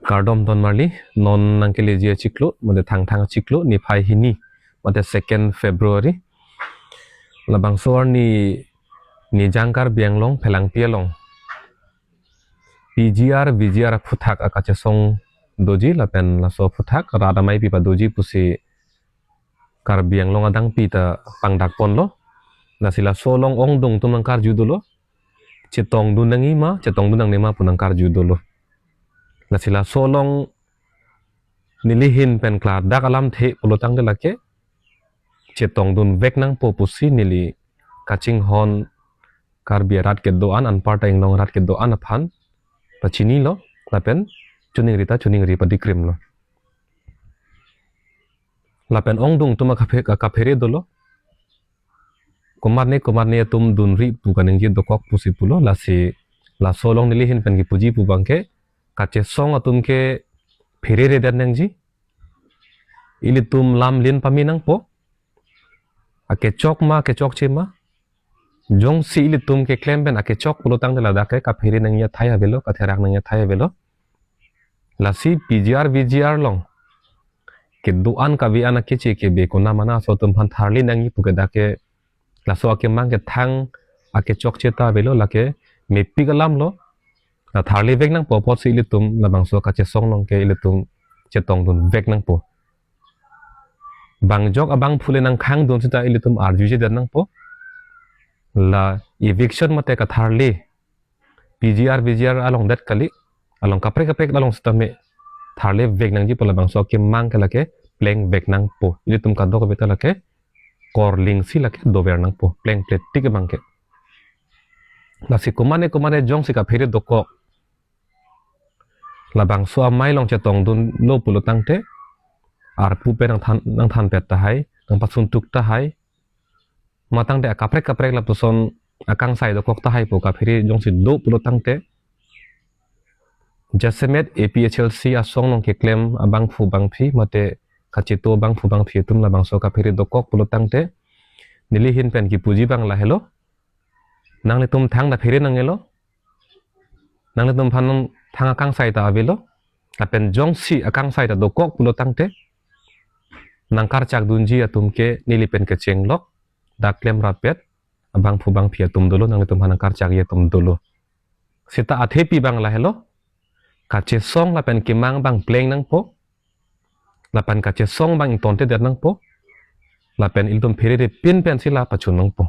Kardom ton marli non nangkele jia ciklu mode thang ciklu ni phai hini mode 2nd February labang suar ni jangkar bianglong phelang pialong PGR VGR phuthak akache song doji lapen laso phuthak radamai pipa doji pusi kar bianglong adang pita pangdak ponlo nasila solong ong dong tumangkar judulo cetong dunangi ma cetong dunang nema punangkar judulo nasila solong nilihin pen klar dak alam the polotang de lake cetong dun vek nang popusi nili kaching hon kar biarat ke doan an parta inglong rat ke doan aphan pachini lo lapen chuning rita dikrim lo lapen ong dung tuma kaphere dolo kumarne tum dunri bukaneng ji dokok pusi pulo la solong nilihin pen ki puji pu bangke kache song atum ke phere re dan ji ili tum lam lin paminang po ake chok chema jong si ili tum ke klem ben ake chok pulotang de lada ke ka phere nang ya thaya belo ka therak nang ya thaya belo la si PGR VGR long ke duan ka vi ana ke che ke be kona mana so tum han tharli nang yi puke dake la so ake mang ke thang ake chok cheta belo la ke me pigalam lo la tharli vek nang po pot si ili tum la bang so ka che song long ke ili tum chetong dun vek nang po bang jok abang phule nang khang dun sita ili tum arju je dan nang po la eviction mate ka tharli PGR VGR along dat kali along kapre along stame tharle vek nang ji pola bang so ke mang kala ke pleng vek nang po ili tum ka dok beta lake korling si lake dover nang po pleng plate tik bang ke la si kumane jong si ka phere doko la bang so mai long chetong dun lo pulo tangte ar pu pe nang than pet ta hai nang pasun tuk ta hai matang de kapre la puson akang sai dokok ta hai po ka phere jong si do pulo tangte Jasemet APHLC asong nong ke claim abang fu bang phi mate kachito bang fu bang phi tum la bang so ka phere dokok pulo tangte nilihin pen ki puji bang la hello nang le tum thang da phere nang elo nang le tum phan thang akang sai ta avelo la pen jong si akang sai ta dokok pulo tangte nang kar chak dunji atum ke nili pen ke chenglok da claim rapet abang fu bang phi atum dolo nang le tum han kar chak ye tum dolo sita athepi bang la hello kache song lapan kimang bang pleng nang po lapan kache song bang tonte der nang po lapan iltum phere de pin pen sila pachun nang po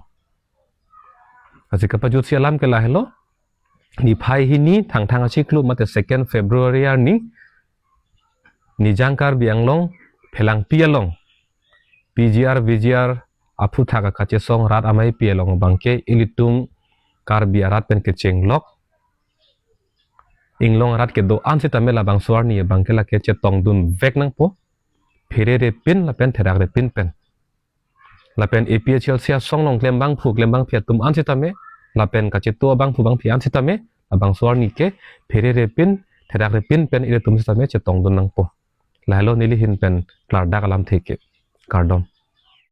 asi kapajut si alam ke la hello ni phai hini thang achi klu mate 2nd February ni jangkar bianglong phelang pialong PGR VGR apu thaka kache song rat amai pialong bangke ilitum kar biarat pen ke chenglok inglong rat ke do ansi tamela bang suar ni bangke la ke chetong dun vek nang po phere re pin la pen therak re pin pen la pen APHL sia song long klem bang phia tum ansi tame la pen ka cheto bang phu bang phi ansi tame la bang suar ni ke phere re pin therak re pin pen ile tum si tame chetong dun nang po la hello nili hin pen klar dak alam theke kardom